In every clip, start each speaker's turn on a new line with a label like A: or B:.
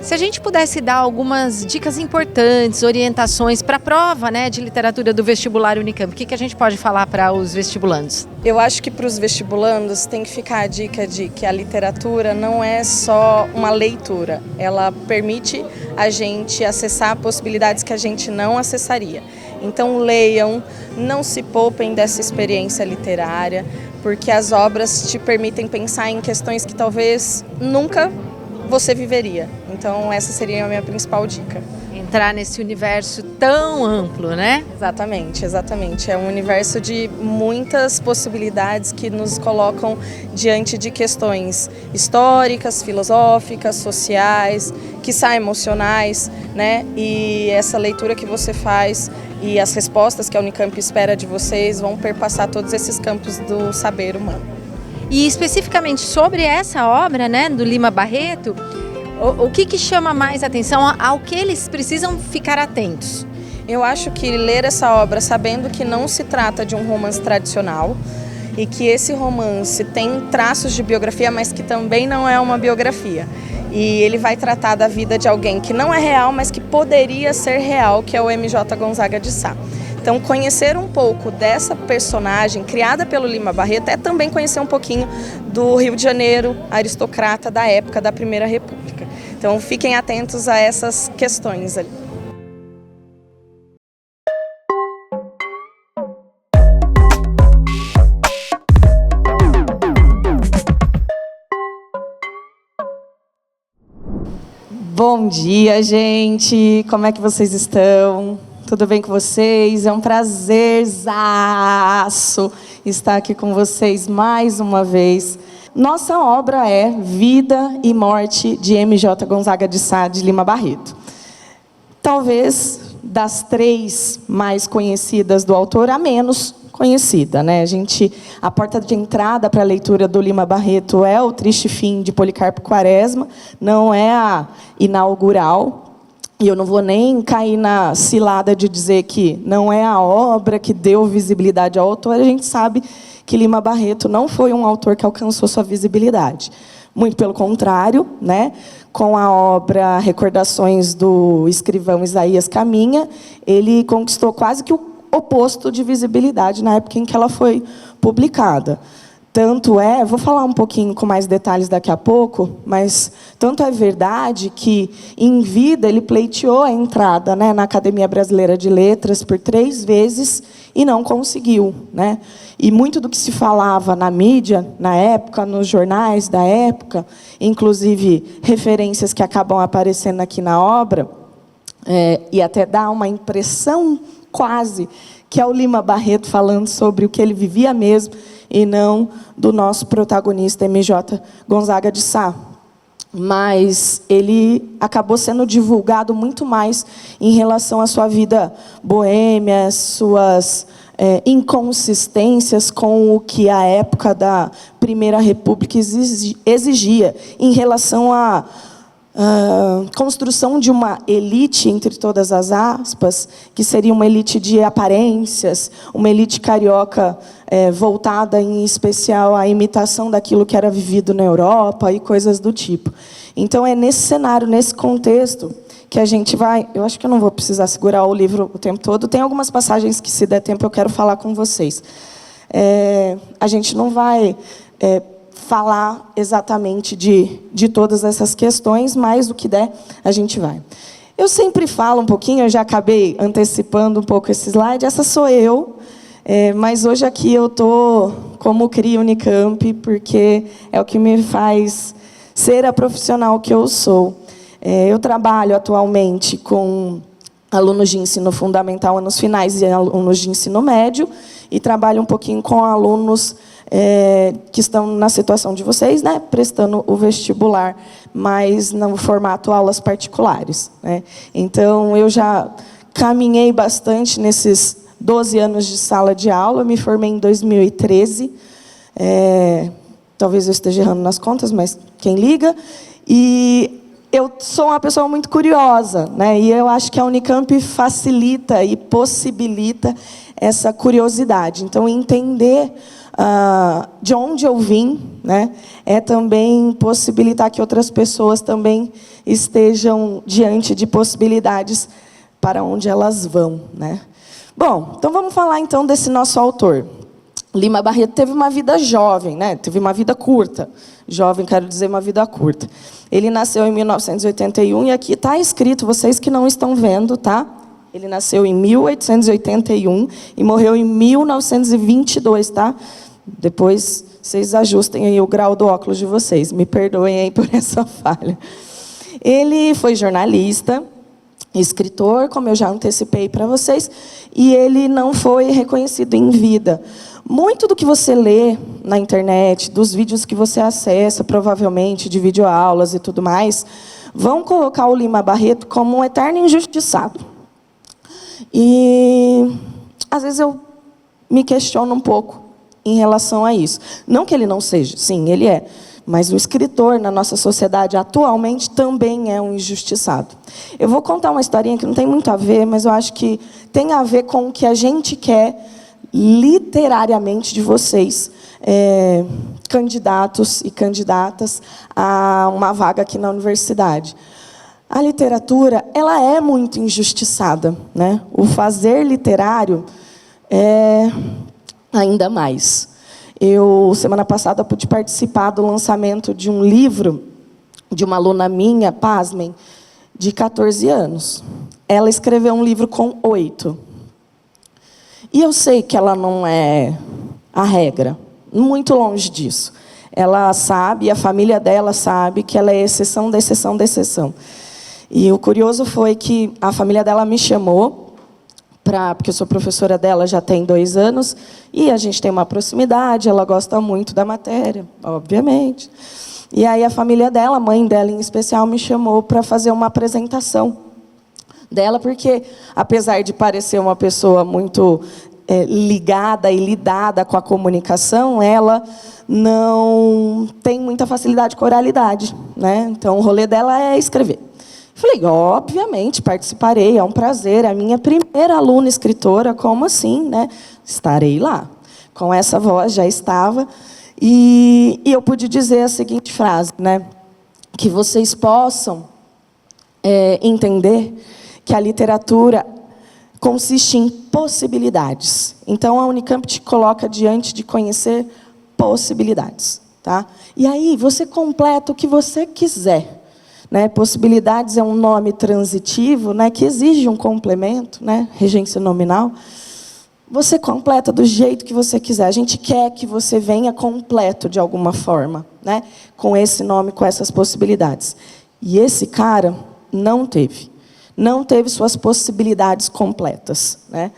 A: Se a gente pudesse dar algumas dicas importantes, orientações para a prova, né, de literatura do vestibular Unicamp, o que a gente pode falar para os vestibulandos?
B: Eu acho que para os vestibulandos tem que ficar a dica de que a literatura não é só uma leitura. Ela permite a gente acessar possibilidades que a gente não acessaria. Então leiam, não se poupem dessa experiência literária, porque as obras te permitem pensar em questões que talvez nunca você viveria. Então essa seria a minha principal dica.
A: Entrar nesse universo tão amplo, né?
B: Exatamente, exatamente. É um universo de muitas possibilidades que nos colocam diante de questões históricas, filosóficas, sociais, quiçá emocionais, né? E essa leitura que você faz e as respostas que a Unicamp espera de vocês vão perpassar todos esses campos do saber humano.
A: E especificamente sobre essa obra, né, do Lima Barreto, o que chama mais atenção, ao que eles precisam ficar atentos?
B: Eu acho que ler essa obra sabendo que não se trata de um romance tradicional e que esse romance tem traços de biografia, mas que também não é uma biografia. E ele vai tratar da vida de alguém que não é real, mas que poderia ser real, que é o MJ Gonzaga de Sá. Então, conhecer um pouco dessa personagem criada pelo Lima Barreto é também conhecer um pouquinho do Rio de Janeiro, aristocrata da época da Primeira República. Então, fiquem atentos a essas questões ali. Bom dia, gente! Como é que vocês estão? Tudo bem com vocês? É um prazerzaço estar aqui com vocês mais uma vez. Nossa obra é Vida e Morte de MJ Gonzaga de Sá, de Lima Barreto. Talvez das três mais conhecidas do autor, a menos conhecida, né? A porta de entrada para a leitura do Lima Barreto é o Triste Fim de Policarpo Quaresma, não é a inaugural. E eu não vou nem cair na cilada de dizer que não é a obra que deu visibilidade ao autor. A gente sabe que Lima Barreto não foi um autor que alcançou sua visibilidade. Muito pelo contrário, né? Com a obra Recordações do escrivão Isaías Caminha, ele conquistou quase que o oposto de visibilidade na época em que ela foi publicada. Tanto é, vou falar um pouquinho com mais detalhes daqui a pouco, mas tanto é verdade que, em vida, ele pleiteou a entrada, né, na Academia Brasileira de Letras por 3 vezes e não conseguiu, né? E muito do que se falava na mídia, na época, nos jornais da época, inclusive referências que acabam aparecendo aqui na obra, e até dá uma impressão quase que é o Lima Barreto falando sobre o que ele vivia mesmo, e não do nosso protagonista MJ Gonzaga de Sá. Mas ele acabou sendo divulgado muito mais em relação à sua vida boêmia, suas inconsistências com o que a época da Primeira República exigia em relação à construção de uma elite, entre todas as aspas, que seria uma elite de aparências, uma elite carioca voltada, em especial, à imitação daquilo que era vivido na Europa e coisas do tipo. Então, é nesse cenário, nesse contexto, que a gente vai... Eu acho que eu não vou precisar segurar o livro o tempo todo. Tem algumas passagens que, se der tempo, eu quero falar com vocês. A gente não vai... falar exatamente de todas essas questões, mas o que der, a gente vai. Eu sempre falo um pouquinho, eu já acabei antecipando um pouco esse slide, essa sou eu, mas hoje aqui eu estou como CRI Unicamp, porque é o que me faz ser a profissional que eu sou. Eu trabalho atualmente com alunos de ensino fundamental, anos finais, e alunos de ensino médio, e trabalho um pouquinho com alunos que estão na situação de vocês, né, prestando o vestibular, mas no formato aulas particulares, né? Então, eu já caminhei bastante nesses 12 anos de sala de aula, eu me formei em 2013, talvez eu esteja errando nas contas, mas quem liga, e eu sou uma pessoa muito curiosa, né, e eu acho que a Unicamp facilita e possibilita essa curiosidade. Então, entender de onde eu vim, né? É também possibilitar que outras pessoas também estejam diante de possibilidades para onde elas vão, né? Bom, então vamos falar então desse nosso autor. Lima Barreto teve uma vida jovem, né? Teve uma vida curta. Jovem, quero dizer, uma vida curta. Ele nasceu em 1981 e aqui está escrito, vocês que não estão vendo, tá? Ele nasceu em 1881 e morreu em 1922, tá? Depois vocês ajustem aí o grau do óculos de vocês. Me perdoem aí por essa falha. Ele foi jornalista, escritor, como eu já antecipei para vocês, e ele não foi reconhecido em vida. Muito do que você lê na internet, dos vídeos que você acessa, provavelmente, de videoaulas e tudo mais, vão colocar o Lima Barreto como um eterno injustiçado. E, às vezes, eu me questiono um pouco em relação a isso. Não que ele não seja, sim, ele é. Mas o escritor, na nossa sociedade, atualmente, também é um injustiçado. Eu vou contar uma historinha que não tem muito a ver, mas eu acho que tem a ver com o que a gente quer literariamente de vocês, candidatos e candidatas a uma vaga aqui na universidade. A literatura, ela é muito injustiçada, né? O fazer literário é ainda mais. Eu, semana passada, pude participar do lançamento de um livro de uma aluna minha, pasmem, de 14 anos. Ela escreveu um livro com 8. E eu sei que ela não é a regra, muito longe disso. Ela sabe, a família dela sabe, que ela é exceção da exceção da exceção. E o curioso foi que a família dela me chamou, porque eu sou professora dela já tem 2 anos, e a gente tem uma proximidade, ela gosta muito da matéria, obviamente. E aí a família dela, a mãe dela em especial, me chamou para fazer uma apresentação dela, porque, apesar de parecer uma pessoa muito ligada e lidada com a comunicação, ela não tem muita facilidade com a oralidade, né? Então, o rolê dela é escrever. Falei, obviamente, participarei, é um prazer, é a minha primeira aluna escritora, como assim, né? Estarei lá. Com essa voz, já estava. E eu pude dizer a seguinte frase, né? Que vocês possam entender que a literatura consiste em possibilidades. Então, a Unicamp te coloca diante de conhecer possibilidades, tá? E aí, você completa o que você quiser, né? Possibilidades é um nome transitivo, né, que exige um complemento, né, regência nominal. Você completa do jeito que você quiser. A gente quer que você venha completo de alguma forma, né, com esse nome, com essas possibilidades. E esse cara não teve suas possibilidades completas, né?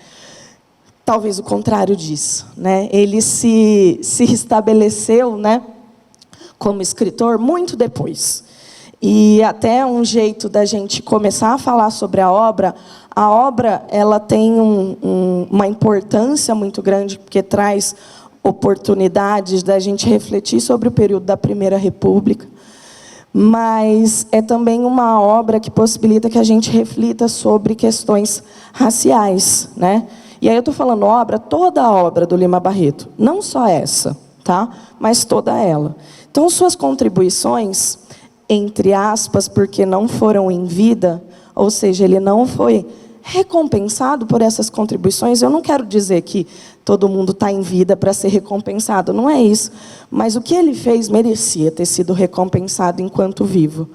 B: Talvez o contrário disso, né? Ele se estabeleceu, né, como escritor muito depois. E até um jeito da gente começar a falar sobre a obra ela tem uma importância muito grande, porque traz oportunidades da gente refletir sobre o período da Primeira República, mas é também uma obra que possibilita que a gente reflita sobre questões raciais, né? E aí eu estou falando toda a obra do Lima Barreto, não só essa, tá? Mas toda ela. Então, suas contribuições, entre aspas, porque não foram em vida, ou seja, ele não foi recompensado por essas contribuições. Eu não quero dizer que todo mundo está em vida para ser recompensado, não é isso. Mas o que ele fez merecia ter sido recompensado enquanto vivo.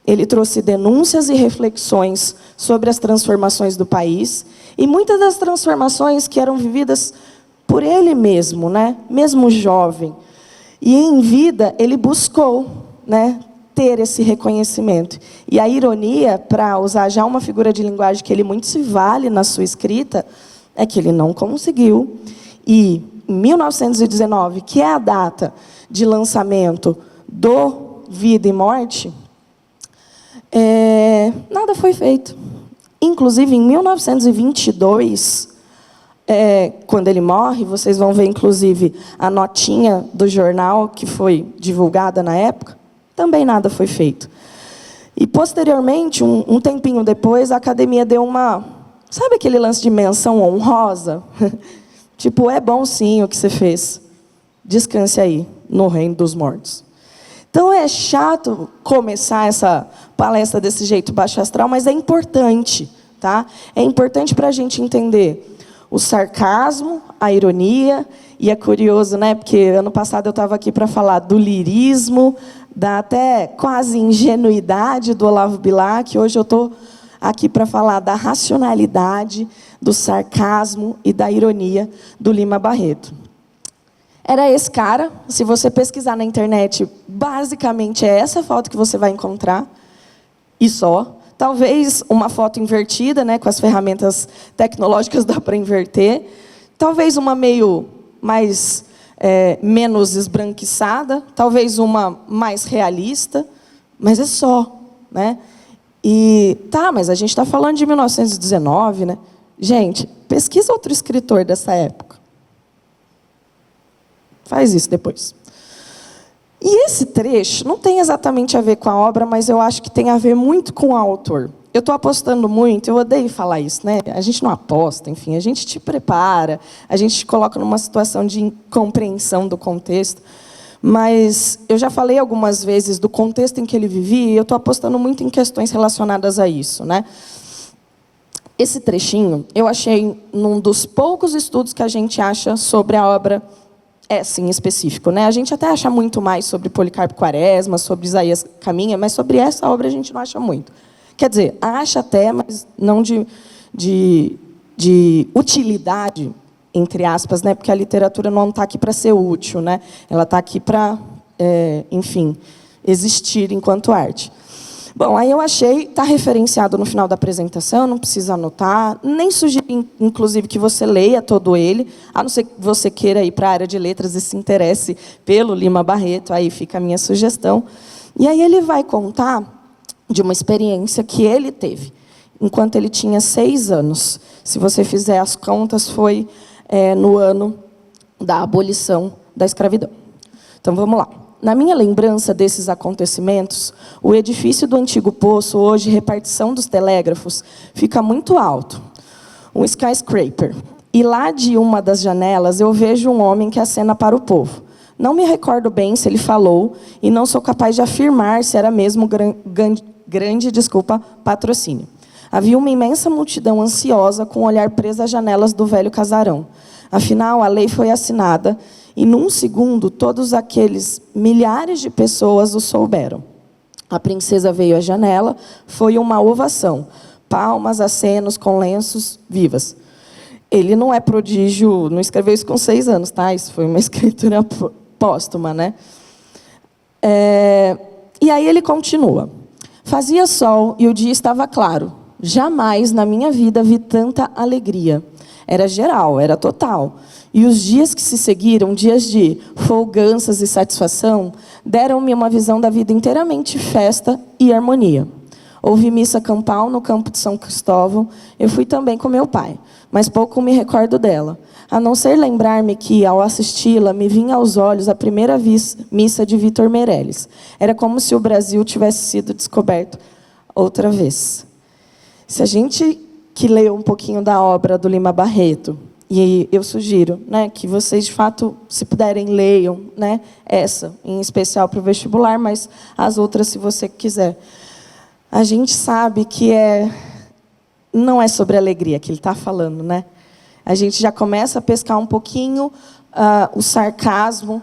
B: Ele trouxe denúncias e reflexões sobre as transformações do país, e muitas das transformações que eram vividas por ele mesmo, né? Mesmo jovem. E em vida ele buscou, né, ter esse reconhecimento. E a ironia, para usar já uma figura de linguagem que ele muito se vale na sua escrita, é que ele não conseguiu. E em 1919, que é a data de lançamento do Vida e Morte, nada foi feito. Inclusive, em 1922, quando ele morre, vocês vão ver, inclusive, a notinha do jornal que foi divulgada na época, também nada foi feito. E, posteriormente, um tempinho depois, a academia deu uma... Sabe aquele lance de menção honrosa? Tipo, é bom sim o que você fez. Descanse aí. no reino dos mortos. Então é chato começar essa palestra desse jeito baixo astral, mas é importante, tá? É importante para a gente entender o sarcasmo, a ironia, e é curioso, né? Porque ano passado eu estava aqui para falar do lirismo, da até quase ingenuidade do Olavo Bilac. Hoje eu estou aqui para falar da racionalidade, do sarcasmo e da ironia do Lima Barreto. Era esse cara, se você pesquisar na internet, basicamente é essa foto que você vai encontrar, e só. Talvez uma foto invertida, né, com as ferramentas tecnológicas dá para inverter. Talvez uma meio mais, menos esbranquiçada. Talvez uma mais realista. Mas é só, né? E, mas a gente está falando de 1919, né? Gente, pesquisa outro escritor dessa época. Faz isso depois. E esse trecho não tem exatamente a ver com a obra, mas eu acho que tem a ver muito com o autor. Eu estou apostando muito, eu odeio falar isso, né? A gente não aposta, enfim, a gente te prepara, a gente te coloca numa situação de compreensão do contexto. Mas eu já falei algumas vezes do contexto em que ele vivia, e eu estou apostando muito em questões relacionadas a isso, né? Esse trechinho eu achei num dos poucos estudos que a gente acha sobre a obra, sim, específico, né? A gente até acha muito mais sobre Policarpo Quaresma, sobre Isaías Caminha, mas sobre essa obra a gente não acha muito. Quer dizer, acha até, mas não de utilidade, entre aspas, né? Porque a literatura não está aqui para ser útil, né? Ela está aqui para, enfim, existir enquanto arte. Bom, aí eu achei, está referenciado no final da apresentação, não precisa anotar, nem sugiro, inclusive, que você leia todo ele, a não ser que você queira ir para a área de letras e se interesse pelo Lima Barreto, aí fica a minha sugestão. E aí ele vai contar de uma experiência que ele teve, enquanto ele tinha 6 anos. Se você fizer as contas, foi no ano da abolição da escravidão. Então, vamos lá. Na minha lembrança desses acontecimentos, o edifício do antigo poço, hoje repartição dos telégrafos, fica muito alto, um skyscraper. E lá de uma das janelas eu vejo um homem que acena para o povo. Não me recordo bem se ele falou, e não sou capaz de afirmar se era mesmo grande patrocínio. Havia uma imensa multidão ansiosa, com o olhar preso às janelas do velho casarão. Afinal, a lei foi assinada, e, num segundo, todos aqueles milhares de pessoas o souberam. A princesa veio à janela, foi uma ovação. Palmas, acenos, com lenços, vivas. Ele não é prodígio, não escreveu isso com 6 anos, tá? Isso foi uma escritura póstuma, né? E aí ele continua. Fazia sol e o dia estava claro. Jamais na minha vida vi tanta alegria. Era geral, era total. E os dias que se seguiram, dias de folganças e satisfação, deram-me uma visão da vida inteiramente festa e harmonia. Houve missa campal no campo de São Cristóvão. Eu fui também com meu pai, mas pouco me recordo dela. A não ser lembrar-me que, ao assisti-la, me vinha aos olhos a primeira missa de Vitor Meirelles. Era como se o Brasil tivesse sido descoberto outra vez. Se a gente que leu um pouquinho da obra do Lima Barreto, e eu sugiro, né, que vocês, de fato, se puderem, leiam, né, essa, em especial para o vestibular, mas as outras, se você quiser. A gente sabe que não é sobre alegria que ele está falando, né? A gente já começa a pescar um pouquinho o sarcasmo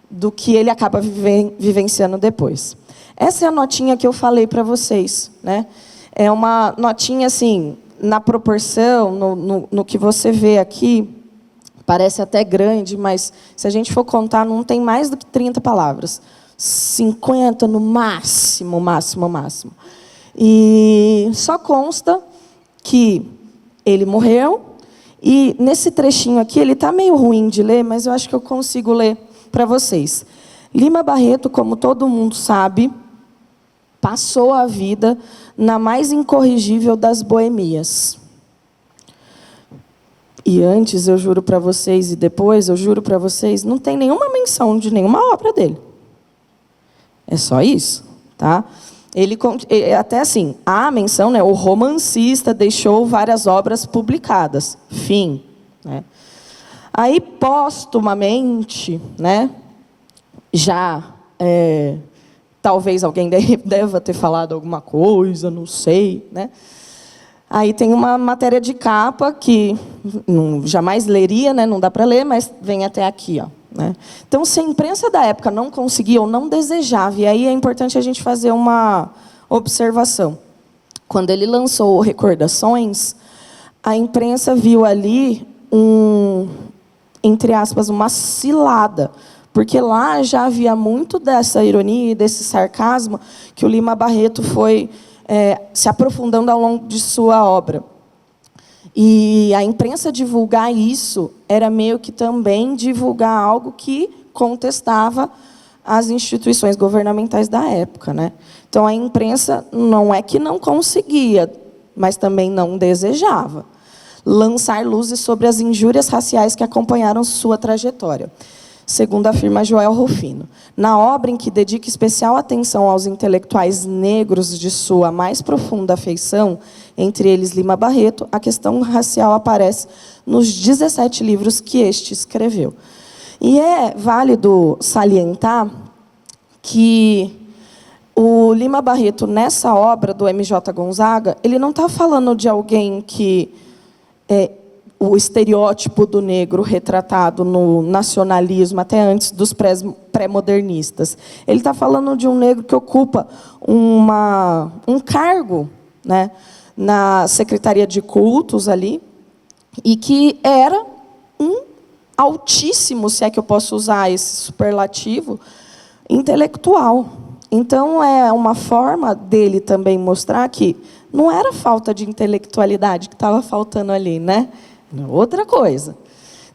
B: do que ele acaba vivenciando depois. Essa é a notinha que eu falei para vocês, né? É uma notinha, assim, na proporção, no que você vê aqui, parece até grande, mas se a gente for contar, não tem mais do que 30 palavras. 50 no máximo, máximo. E só consta que ele morreu, e nesse trechinho aqui, ele está meio ruim de ler, mas eu acho que eu consigo ler para vocês. Lima Barreto, como todo mundo sabe, passou a vida na mais incorrigível das boemias. E antes, eu juro para vocês, e depois, eu juro para vocês, não tem nenhuma menção de nenhuma obra dele. É só isso, tá? Ele, até assim, a menção, né, o romancista deixou várias obras publicadas. Fim. Né? Aí, póstumamente, né, já, talvez alguém deva ter falado alguma coisa, não sei, né? Aí tem uma matéria de capa que jamais leria, né? Não dá para ler, mas vem até aqui, ó, né? Então, se a imprensa da época não conseguia ou não desejava, e aí é importante a gente fazer uma observação. Quando ele lançou Recordações, a imprensa viu ali entre aspas, uma cilada, porque lá já havia muito dessa ironia e desse sarcasmo que o Lima Barreto foi se aprofundando ao longo de sua obra. E a imprensa divulgar isso era meio que também divulgar algo que contestava as instituições governamentais da época, né? Então, a imprensa não é que não conseguia, mas também não desejava lançar luzes sobre as injúrias raciais que acompanharam sua trajetória, segundo afirma Joel Rufino. Na obra em que dedica especial atenção aos intelectuais negros de sua mais profunda afeição, entre eles Lima Barreto, a questão racial aparece nos 17 livros que este escreveu. E é válido salientar que o Lima Barreto, nessa obra do M.J. Gonzaga, ele não está falando de alguém que o estereótipo do negro retratado no nacionalismo, até antes dos pré-modernistas. Ele está falando de um negro que ocupa um cargo, né, na Secretaria de Cultos ali, e que era um altíssimo, se é que eu posso usar esse superlativo, intelectual. Então, é uma forma dele também mostrar que não era falta de intelectualidade que estava faltando ali, né? Outra coisa.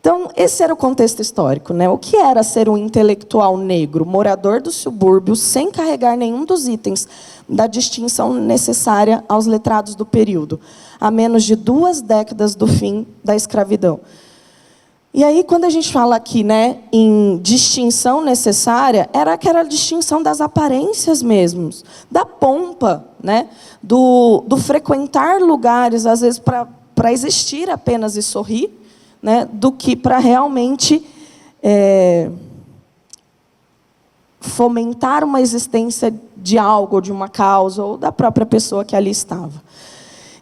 B: Então, esse era o contexto histórico, né? O que era ser um intelectual negro, morador do subúrbio, sem carregar nenhum dos itens da distinção necessária aos letrados do período, a menos de 2 décadas do fim da escravidão? E aí, quando a gente fala aqui, né, em distinção necessária, era aquela distinção das aparências mesmo, da pompa, né, do frequentar lugares, às vezes, para existir apenas e sorrir, né, do que para realmente fomentar uma existência de algo, de uma causa, ou da própria pessoa que ali estava.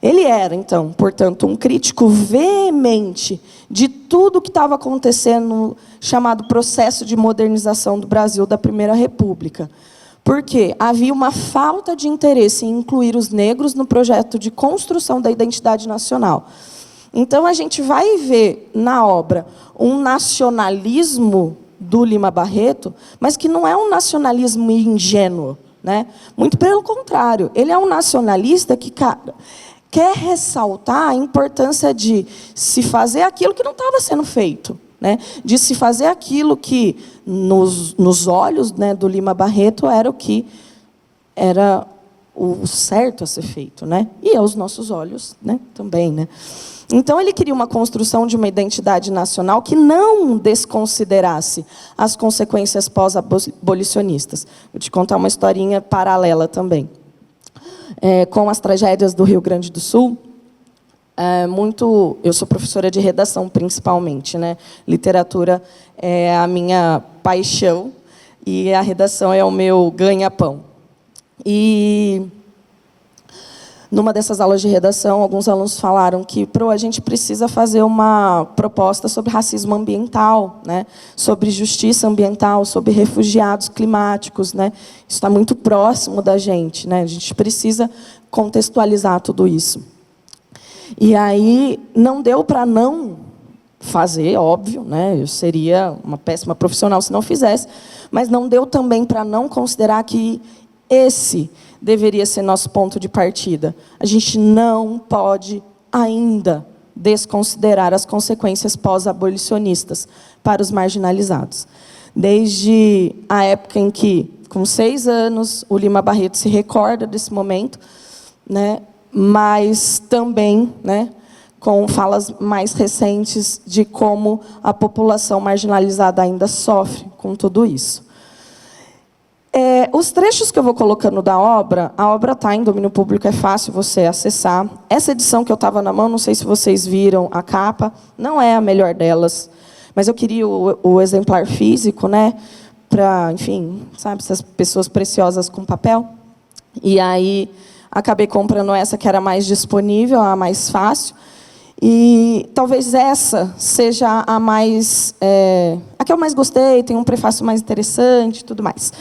B: Ele era, então, portanto, um crítico veemente de tudo que estava acontecendo no chamado processo de modernização do Brasil da Primeira República. Porque havia uma falta de interesse em incluir os negros no projeto de construção da identidade nacional. Então, a gente vai ver na obra um nacionalismo do Lima Barreto, mas que não é um nacionalismo ingênuo, né? Muito pelo contrário, ele é um nacionalista que, cara, quer ressaltar a importância de se fazer aquilo que não estava sendo feito, né? De se fazer aquilo que, nos olhos, né, do Lima Barreto, era o que era o certo a ser feito, né? E aos nossos olhos, né, também, né? Então, ele queria uma construção de uma identidade nacional que não desconsiderasse as consequências pós-abolicionistas. Vou te contar uma historinha paralela também. Com as tragédias do Rio Grande do Sul, eu sou professora de redação, principalmente, né? Literatura é a minha paixão e a redação é o meu ganha-pão. E, numa dessas aulas de redação, alguns alunos falaram que a gente precisa fazer uma proposta sobre racismo ambiental, né? Sobre justiça ambiental, sobre refugiados climáticos, né? Isso está muito próximo da gente, né? A gente precisa contextualizar tudo isso. E aí não deu para não fazer, óbvio, né? Eu seria uma péssima profissional se não fizesse, mas não deu também para não considerar que esse deveria ser nosso ponto de partida. A gente não pode ainda desconsiderar as consequências pós-abolicionistas para os marginalizados. Desde a época em que, com 6 anos, o Lima Barreto se recorda desse momento, né, mas também, né, com falas mais recentes de como a população marginalizada ainda sofre com tudo isso. Os trechos que eu vou colocando da obra, a obra está em domínio público, é fácil você acessar. Essa edição que eu estava na mão, não sei se vocês viram a capa, não é a melhor delas, mas eu queria o exemplar físico, né, para, enfim, sabe, essas pessoas preciosas com papel. E aí acabei comprando essa que era mais disponível, a mais fácil. E talvez essa seja a mais, a que eu mais gostei, tem um prefácio mais interessante e tudo mais.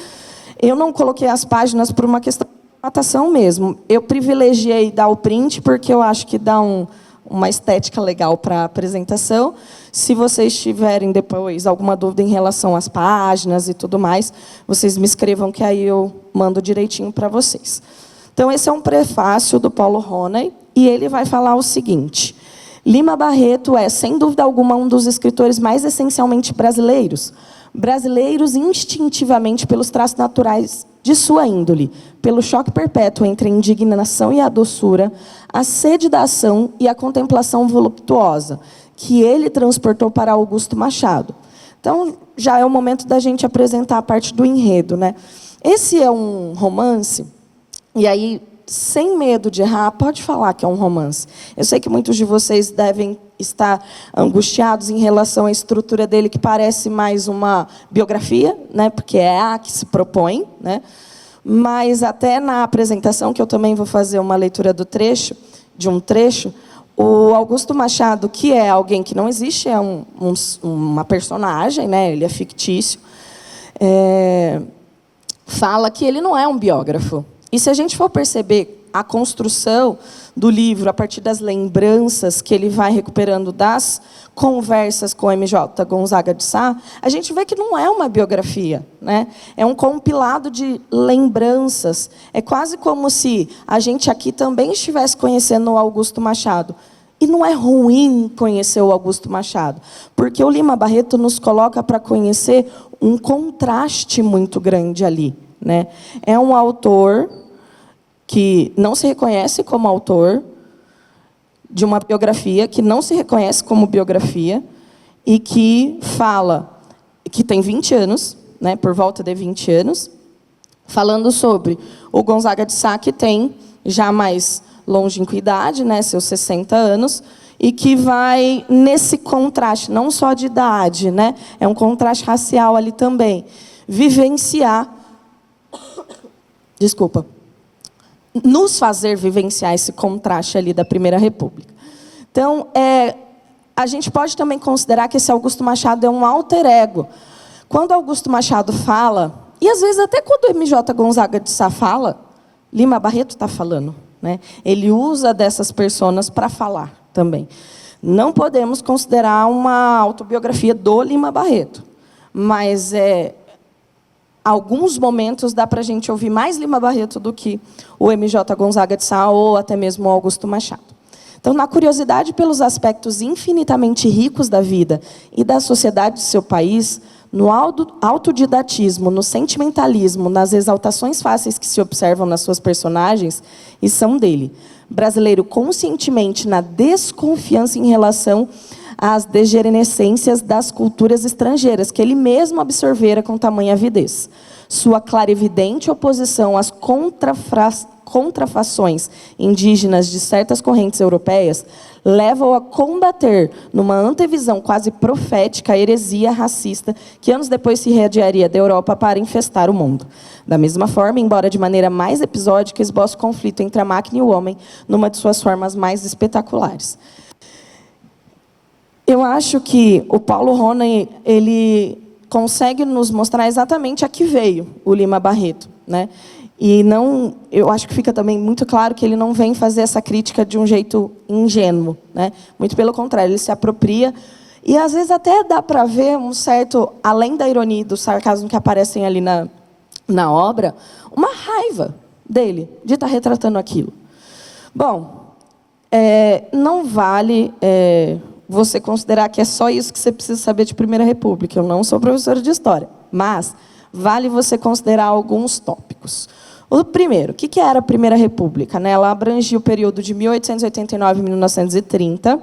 B: Eu não coloquei as páginas por uma questão de formatação mesmo. Eu privilegiei dar o print porque eu acho que dá uma estética legal para a apresentação. Se vocês tiverem depois alguma dúvida em relação às páginas e tudo mais, vocês me escrevam que aí eu mando direitinho para vocês. Então, esse é um prefácio do Paulo Ronay, e ele vai falar o seguinte: Lima Barreto é, sem dúvida alguma, um dos escritores mais essencialmente brasileiros. Brasileiros instintivamente pelos traços naturais de sua índole, pelo choque perpétuo entre a indignação e a doçura, a sede da ação e a contemplação voluptuosa, que ele transportou para Augusto Machado. Então, já é o momento da gente apresentar a parte do enredo, né? Esse é um romance, e aí, sem medo de errar, pode falar que é um romance. Eu sei que muitos de vocês devem estar angustiados em relação à estrutura dele, que parece mais uma biografia, né, porque é a que se propõe, né? Mas até na apresentação, que eu também vou fazer uma leitura de um trecho, o Augusto Machado, que é alguém que não existe, é uma personagem, né, ele é fictício, fala que ele não é um biógrafo. E se a gente for perceber a construção do livro a partir das lembranças que ele vai recuperando das conversas com M.J. Gonzaga de Sá, a gente vê que não é uma biografia, né? É um compilado de lembranças. É quase como se a gente aqui também estivesse conhecendo o Augusto Machado. E não é ruim conhecer o Augusto Machado, porque o Lima Barreto nos coloca para conhecer um contraste muito grande ali, né? É um autor que não se reconhece como autor de uma biografia, que não se reconhece como biografia, e que fala que tem 20 anos, né, por volta de 20 anos, falando sobre o Gonzaga de Sá, que tem já mais longínquidade, né, seus 60 anos, e que vai nesse contraste, não só de idade, né, é um contraste racial ali também, vivenciar, nos fazer vivenciar esse contraste ali da Primeira República. Então, a gente pode também considerar que esse Augusto Machado é um alter ego. Quando Augusto Machado fala, e às vezes até quando o M.J. Gonzaga de Sá fala, Lima Barreto está falando, né? Ele usa dessas personas para falar também. Não podemos considerar uma autobiografia do Lima Barreto, mas alguns momentos dá para a gente ouvir mais Lima Barreto do que o M.J. Gonzaga de Sá ou até mesmo o Augusto Machado. Então, na curiosidade pelos aspectos infinitamente ricos da vida e da sociedade do seu país, no autodidatismo, no sentimentalismo, nas exaltações fáceis que se observam nas suas personagens, e são dele. Brasileiro conscientemente na desconfiança em relação às degenerescências das culturas estrangeiras, que ele mesmo absorvera com tamanha avidez. Sua clarividente oposição às contrafações indígenas de certas correntes europeias leva-o a combater, numa antevisão quase profética, a heresia racista que anos depois se irradiaria da Europa para infestar o mundo. Da mesma forma, embora de maneira mais episódica, esboça o conflito entre a máquina e o homem numa de suas formas mais espetaculares. Eu acho que o Paulo Ronay, ele consegue nos mostrar exatamente a que veio o Lima Barreto, né? E não, eu acho que fica também muito claro que ele não vem fazer essa crítica de um jeito ingênuo, né? Muito pelo contrário, ele se apropria e às vezes até dá para ver um certo, além da ironia e do sarcasmo que aparecem ali na obra, uma raiva dele de estar retratando aquilo. Bom, não vale você considerar que é só isso que você precisa saber de Primeira República. Eu não sou professora de História, mas vale você considerar alguns tópicos. O primeiro, o que era a Primeira República? Ela abrangia o período de 1889 a 1930,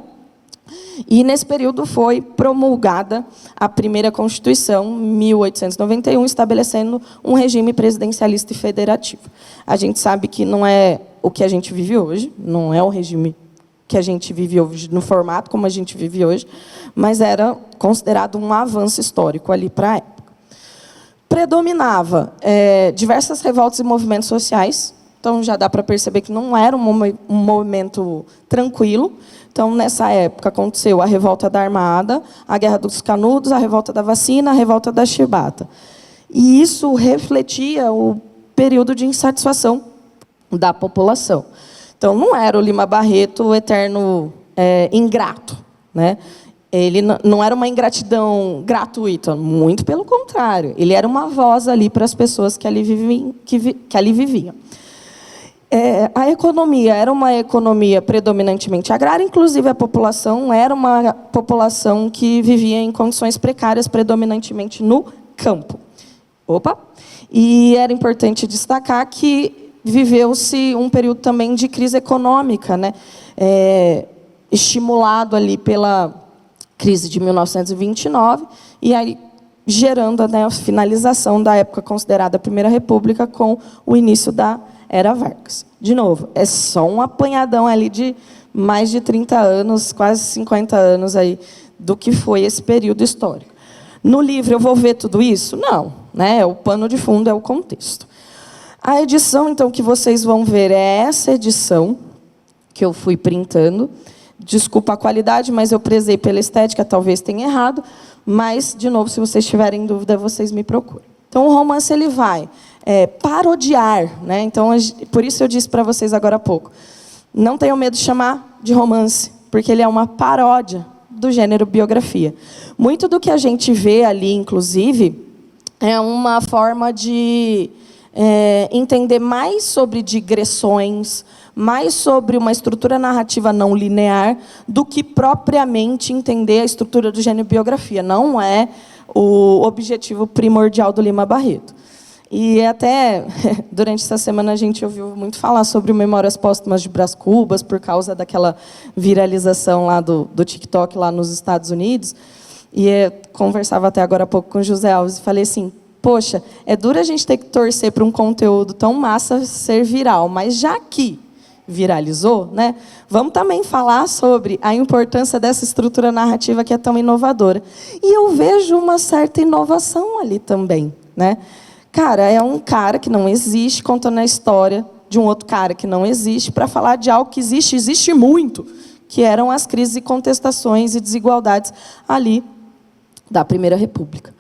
B: e nesse período foi promulgada a primeira Constituição, 1891, estabelecendo um regime presidencialista e federativo. A gente sabe que não é o que a gente vive hoje, não é o regime que a gente vive hoje, no formato como a gente vive hoje, mas era considerado um avanço histórico ali para a época. predominava diversas revoltas e movimentos sociais. Então, já dá para perceber que não era um movimento tranquilo. Então, nessa época, aconteceu a Revolta da Armada, a Guerra dos Canudos, a Revolta da Vacina, a Revolta da Chibata. E isso refletia o período de insatisfação da população. Então, não era o Lima Barreto o eterno ingrato, né? Ele não era uma ingratidão gratuita, muito pelo contrário. Ele era uma voz ali para as pessoas que ali viviam. A economia era uma economia predominantemente agrária, inclusive a população era uma população que vivia em condições precárias, predominantemente no campo. E era importante destacar que viveu-se um período também de crise econômica, né? Estimulado ali pela crise de 1929, e aí gerando a finalização da época considerada a Primeira República com o início da Era Vargas. De novo, é só um apanhadão ali de mais de 30 anos, quase 50 anos aí, do que foi esse período histórico. No livro eu vou ver tudo isso? Não, né? O pano de fundo é o contexto. A edição, então, que vocês vão ver é essa edição que eu fui printando. Desculpa a qualidade, mas eu prezei pela estética, talvez tenha errado. Mas, de novo, se vocês tiverem dúvida, vocês me procuram. Então, o romance ele vai parodiar, né? Então, por isso eu disse para vocês agora há pouco, não tenham medo de chamar de romance, porque ele é uma paródia do gênero biografia. Muito do que a gente vê ali, inclusive, é uma forma de entender mais sobre digressões, mais sobre uma estrutura narrativa não linear, do que propriamente entender a estrutura do gênero biografia. Não é o objetivo primordial do Lima Barreto. E até, durante essa semana, a gente ouviu muito falar sobre o Memórias Póstumas de Brás Cubas, por causa daquela viralização lá do TikTok, lá nos Estados Unidos. E eu conversava até agora há pouco com o José Alves e falei assim, poxa, é duro a gente ter que torcer para um conteúdo tão massa ser viral, mas já que viralizou, né, vamos também falar sobre a importância dessa estrutura narrativa que é tão inovadora. E eu vejo uma certa inovação ali também, né? Cara, é um cara que não existe contando a história de um outro cara que não existe para falar de algo que existe muito, que eram as crises e contestações e desigualdades ali da Primeira República.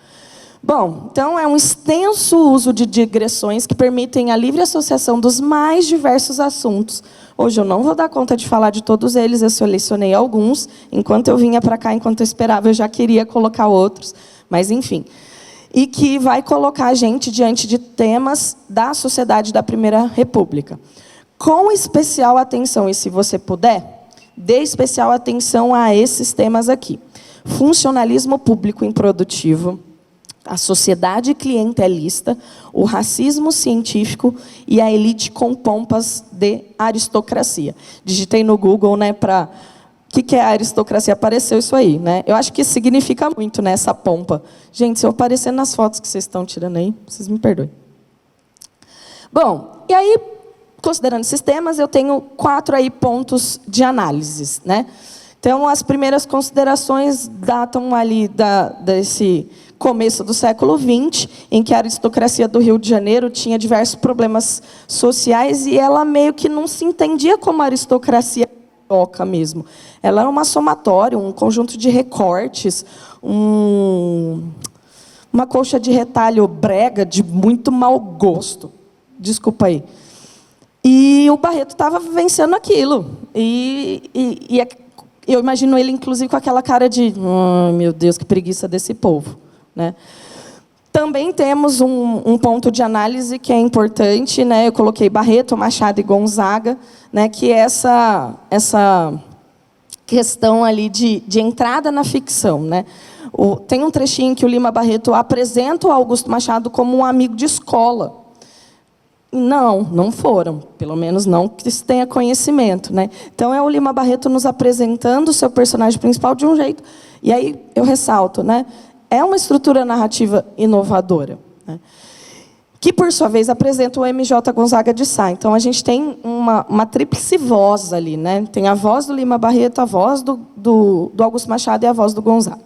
B: Bom, então é um extenso uso de digressões que permitem a livre associação dos mais diversos assuntos. Hoje eu não vou dar conta de falar de todos eles, eu selecionei alguns. Enquanto eu vinha para cá, enquanto eu esperava, eu já queria colocar outros, mas enfim. E que vai colocar a gente diante de temas da sociedade da Primeira República. Com especial atenção, e se você puder, dê especial atenção a esses temas aqui. Funcionalismo público improdutivo, a sociedade clientelista, o racismo científico e a elite com pompas de aristocracia. Digitei no Google, né, para... O que é a aristocracia? Apareceu isso aí, né? Eu acho que significa muito, né, essa pompa. Gente, se eu aparecer nas fotos que vocês estão tirando aí, vocês me perdoem. Bom, e aí, considerando esses temas, eu tenho 4 aí pontos de análise, né? Então, as primeiras considerações datam ali desse começo do século XX, em que a aristocracia do Rio de Janeiro tinha diversos problemas sociais e ela meio que não se entendia como aristocracia mesmo. Ela era uma somatória, um conjunto de recortes, uma colcha de retalho brega de muito mau gosto. Desculpa aí. E o Barreto estava vivenciando aquilo. Eu imagino ele, inclusive, com aquela cara de meu Deus, que preguiça desse povo, né? Também temos um ponto de análise que é importante, né? Eu coloquei Barreto, Machado e Gonzaga, né? Que é essa questão ali de entrada na ficção, né? Tem um trechinho que o Lima Barreto apresenta o Augusto Machado como um amigo de escola. Não foram, pelo menos não que se tenha conhecimento, né? Então é o Lima Barreto nos apresentando o seu personagem principal de um jeito. E aí eu ressalto, né? É uma estrutura narrativa inovadora, né? Que, por sua vez, apresenta o M.J. Gonzaga de Sá. Então, a gente tem uma tríplice voz ali, né? Tem a voz do Lima Barreto, a voz do Augusto Machado e a voz do Gonzaga.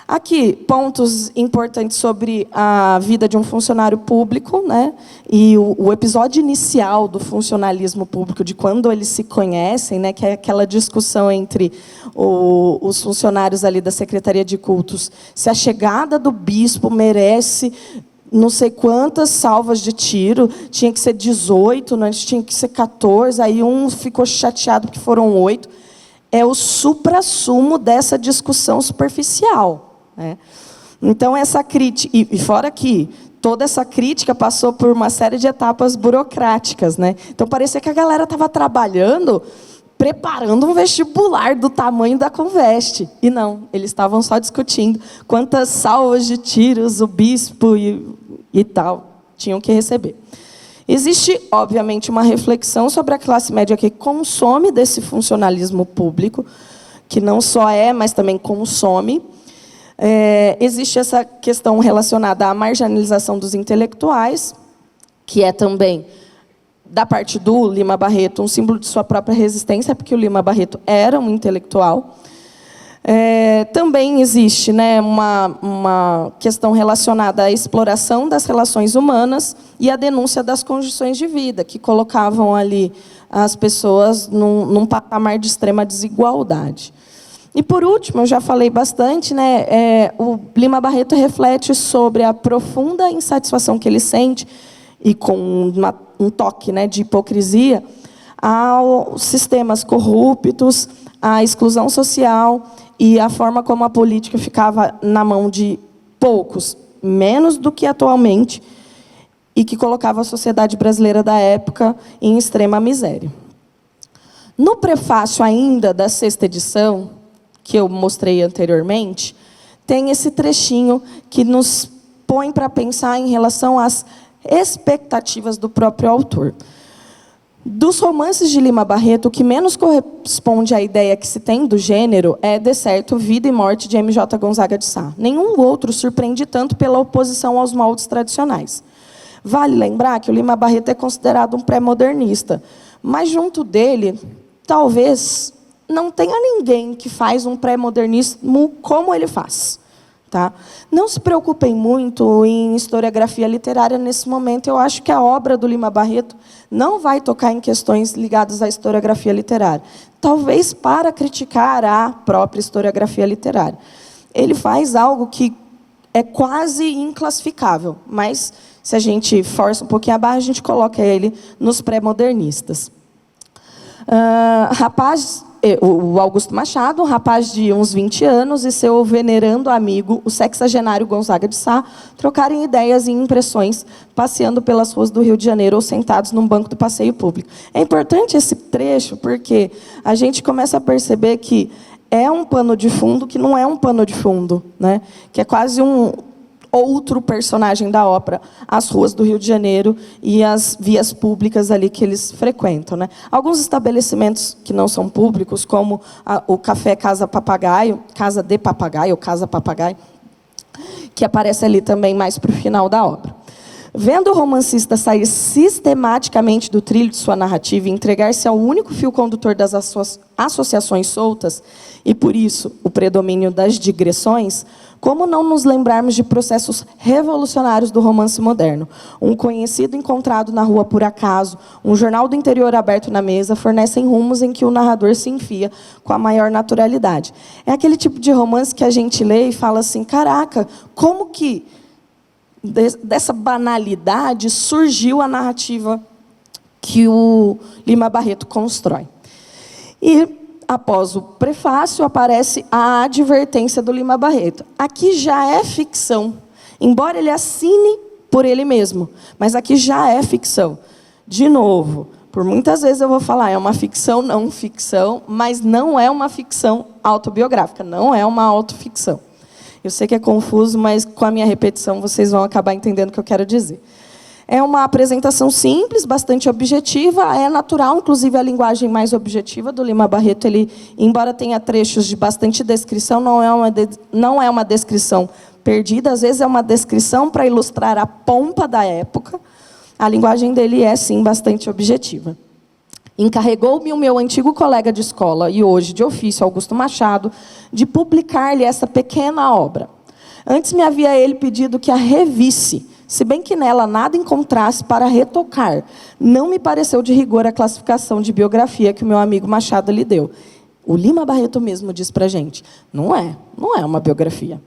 B: Aqui, pontos importantes sobre a vida de um funcionário público, né? E o episódio inicial do funcionalismo público, de quando eles se conhecem, né? Que é aquela discussão entre os funcionários ali da Secretaria de Cultos, se a chegada do bispo merece não sei quantas salvas de tiro, tinha que ser 18, antes tinha que ser 14, aí um ficou chateado porque foram 8. É o suprassumo dessa discussão superficial. Né? Então, essa crítica, e fora que toda essa crítica passou por uma série de etapas burocráticas. Né? Então, parecia que a galera estava trabalhando, preparando um vestibular do tamanho da Conveste. E não, eles estavam só discutindo quantas salvas de tiros o bispo e tal tinham que receber. Existe, obviamente, uma reflexão sobre a classe média que consome desse funcionalismo público, que não só é, mas também consome. Existe essa questão relacionada à marginalização dos intelectuais, que é também, da parte do Lima Barreto, um símbolo de sua própria resistência, porque o Lima Barreto era um intelectual. Também existe, né, uma questão relacionada à exploração das relações humanas e à denúncia das condições de vida, que colocavam ali as pessoas num patamar de extrema desigualdade. E, por último, eu já falei bastante, né, o Lima Barreto reflete sobre a profunda insatisfação que ele sente, e com um toque, né, de hipocrisia, aos sistemas corruptos, à exclusão social e a forma como a política ficava na mão de poucos, menos do que atualmente, e que colocava a sociedade brasileira da época em extrema miséria. No prefácio ainda da 6ª edição, que eu mostrei anteriormente, tem esse trechinho que nos põe para pensar em relação às expectativas do próprio autor. Dos romances de Lima Barreto, o que menos corresponde à ideia que se tem do gênero é, de certo, Vida e Morte, de M.J. Gonzaga de Sá. Nenhum outro surpreende tanto pela oposição aos moldes tradicionais. Vale lembrar que o Lima Barreto é considerado um pré-modernista, mas, junto dele, talvez não tenha ninguém que faz um pré-modernismo como ele faz. Tá? Não se preocupem muito em historiografia literária nesse momento. Eu acho que a obra do Lima Barreto não vai tocar em questões ligadas à historiografia literária. Talvez para criticar a própria historiografia literária. Ele faz algo que é quase inclassificável, mas, se a gente força um pouquinho a barra, a gente coloca ele nos pré-modernistas. O Augusto Machado, um rapaz de uns 20 anos, e seu venerando amigo, o sexagenário Gonzaga de Sá, trocarem ideias e impressões, passeando pelas ruas do Rio de Janeiro ou sentados num banco do passeio público. É importante esse trecho, porque a gente começa a perceber que é um pano de fundo que não é um pano de fundo, né? Que é quase um outro personagem da ópera, as ruas do Rio de Janeiro e as vias públicas ali que eles frequentam. Né? Alguns estabelecimentos que não são públicos, como o Café Casa Papagaio, Casa de Papagaio, ou Casa Papagaio, que aparece ali também mais para o final da obra. Vendo o romancista sair sistematicamente do trilho de sua narrativa e entregar-se ao único fio condutor das associações soltas, e, por isso, o predomínio das digressões, como não nos lembrarmos de processos revolucionários do romance moderno? Um conhecido encontrado na rua por acaso, um jornal do interior aberto na mesa, fornecem rumos em que o narrador se enfia com a maior naturalidade. É aquele tipo de romance que a gente lê e fala assim, caraca, como que dessa banalidade surgiu a narrativa que o Lima Barreto constrói. E, após o prefácio, aparece a advertência do Lima Barreto. Aqui já é ficção, embora ele assine por ele mesmo, mas aqui já é ficção. De novo, por muitas vezes eu vou falar, é uma ficção, não ficção, mas não é uma ficção autobiográfica, não é uma autoficção. Eu sei que é confuso, mas com a minha repetição vocês vão acabar entendendo o que eu quero dizer. É uma apresentação simples, bastante objetiva, é natural, inclusive a linguagem mais objetiva do Lima Barreto, ele, embora tenha trechos de bastante descrição, não é uma descrição perdida, às vezes é uma descrição para ilustrar a pompa da época. A linguagem dele é, sim, bastante objetiva. Encarregou-me o meu antigo colega de escola, e hoje de ofício, Augusto Machado, de publicar-lhe essa pequena obra. Antes me havia ele pedido que a revisse, se bem que nela nada encontrasse para retocar. Não me pareceu de rigor a classificação de biografia que o meu amigo Machado lhe deu. O Lima Barreto mesmo diz para a gente, não é uma biografia.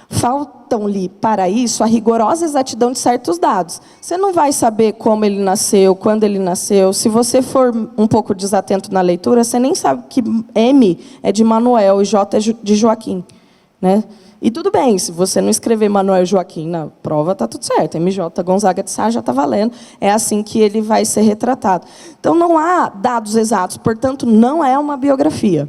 B: Faltam-lhe, para isso, a rigorosa exatidão de certos dados. Você não vai saber como ele nasceu, quando ele nasceu. Se você for um pouco desatento na leitura, você nem sabe que M é de Manuel e J é de Joaquim, né? E tudo bem, se você não escrever Manuel e Joaquim na prova, está tudo certo. MJ Gonzaga de Sá já está valendo. É assim que ele vai ser retratado. Então, não há dados exatos, portanto, não é uma biografia.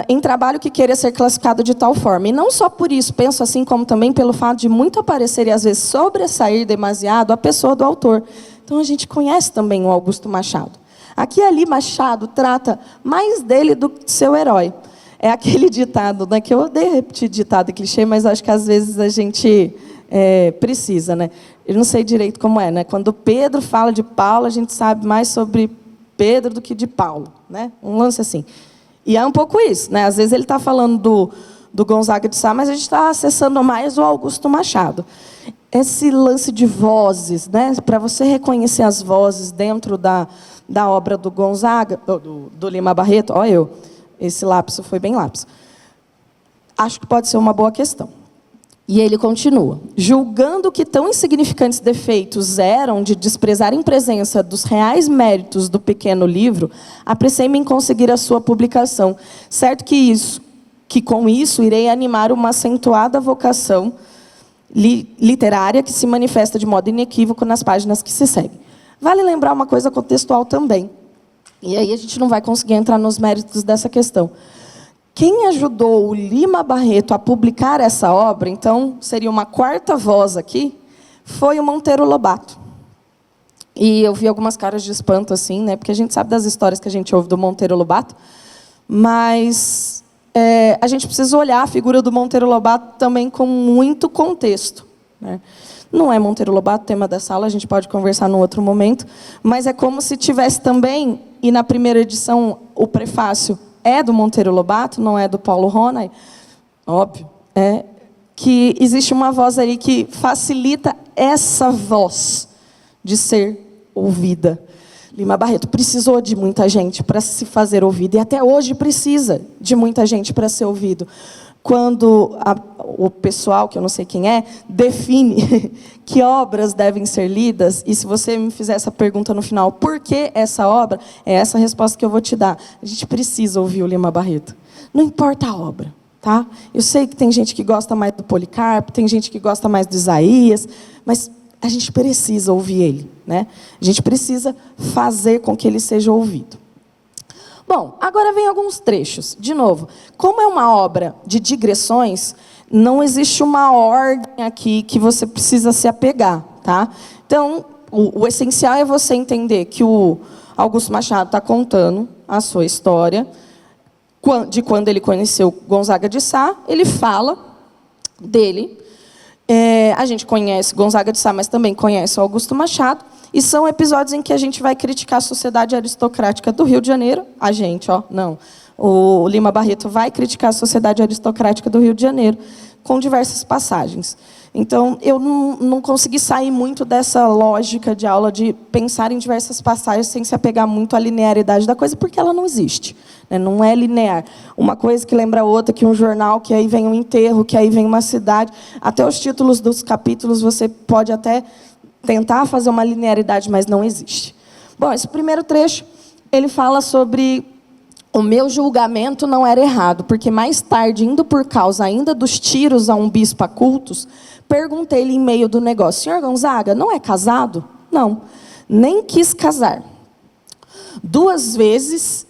B: Em trabalho que queira ser classificado de tal forma. E não só por isso, penso assim como também pelo fato de muito aparecer e às vezes sobressair demasiado a pessoa do autor. Então a gente conhece também o Augusto Machado. Aqui e ali Machado trata mais dele do que de seu herói. É aquele ditado, né, que eu odeio repetir ditado e clichê, mas acho que às vezes a gente precisa, né? Eu não sei direito como é, né? Quando Pedro fala de Paulo, a gente sabe mais sobre Pedro do que de Paulo, né? Um lance assim. E é um pouco isso, né? Às vezes ele está falando do Gonzaga de Sá, mas a gente está acessando mais o Augusto Machado. Esse lance de vozes, né? Para você reconhecer as vozes dentro da obra do Gonzaga, do Lima Barreto, esse lapso foi bem lapso. Acho que pode ser uma boa questão. E ele continua. Julgando que tão insignificantes defeitos eram de desprezar em presença dos reais méritos do pequeno livro, apressei-me em conseguir a sua publicação. Certo que com isso irei animar uma acentuada vocação literária que se manifesta de modo inequívoco nas páginas que se seguem. Vale lembrar uma coisa contextual também. E aí a gente não vai conseguir entrar nos méritos dessa questão. Quem ajudou o Lima Barreto a publicar essa obra, então, seria uma quarta voz aqui, foi o Monteiro Lobato. E eu vi algumas caras de espanto, assim, né? Porque a gente sabe das histórias que a gente ouve do Monteiro Lobato, mas a gente precisa olhar a figura do Monteiro Lobato também com muito contexto, né? Não é Monteiro Lobato o tema dessa aula, a gente pode conversar num outro momento, mas é como se tivesse também, e na primeira edição, o prefácio é do Monteiro Lobato, não é do Paulo Ronay, óbvio, que existe uma voz ali que facilita essa voz de ser ouvida. Lima Barreto precisou de muita gente para se fazer ouvido, e até hoje precisa de muita gente para ser ouvido. Quando o pessoal, que eu não sei quem define que obras devem ser lidas, e se você me fizer essa pergunta no final, por que essa obra? É essa a resposta que eu vou te dar. A gente precisa ouvir o Lima Barreto. Não importa a obra, tá? Eu sei que tem gente que gosta mais do Policarpo, tem gente que gosta mais do Isaías, mas a gente precisa ouvir ele, né? A gente precisa fazer com que ele seja ouvido. Bom, agora vem alguns trechos. De novo, como é uma obra de digressões, não existe uma ordem aqui que você precisa se apegar, tá? Então, o essencial é você entender que o Augusto Machado está contando a sua história, de quando ele conheceu Gonzaga de Sá, ele fala dele. A gente conhece Gonzaga de Sá, mas também conhece o Augusto Machado. E são episódios em que a gente vai criticar a sociedade aristocrática do Rio de Janeiro. A gente, não. O Lima Barreto vai criticar a sociedade aristocrática do Rio de Janeiro, com diversas passagens. Então, eu não consegui sair muito dessa lógica de aula de pensar em diversas passagens sem se apegar muito à linearidade da coisa, porque ela não existe, né? Não é linear. Uma coisa que lembra a outra, que um jornal, que aí vem um enterro, que aí vem uma cidade. Até os títulos dos capítulos você pode até tentar fazer uma linearidade, mas não existe. Bom, esse primeiro trecho, ele fala sobre o meu julgamento não era errado, porque mais tarde, indo por causa ainda dos tiros a um bispo a cultos, perguntei-lhe em meio do negócio: senhor Gonzaga, não é casado? Não, nem quis casar. 2 vezes,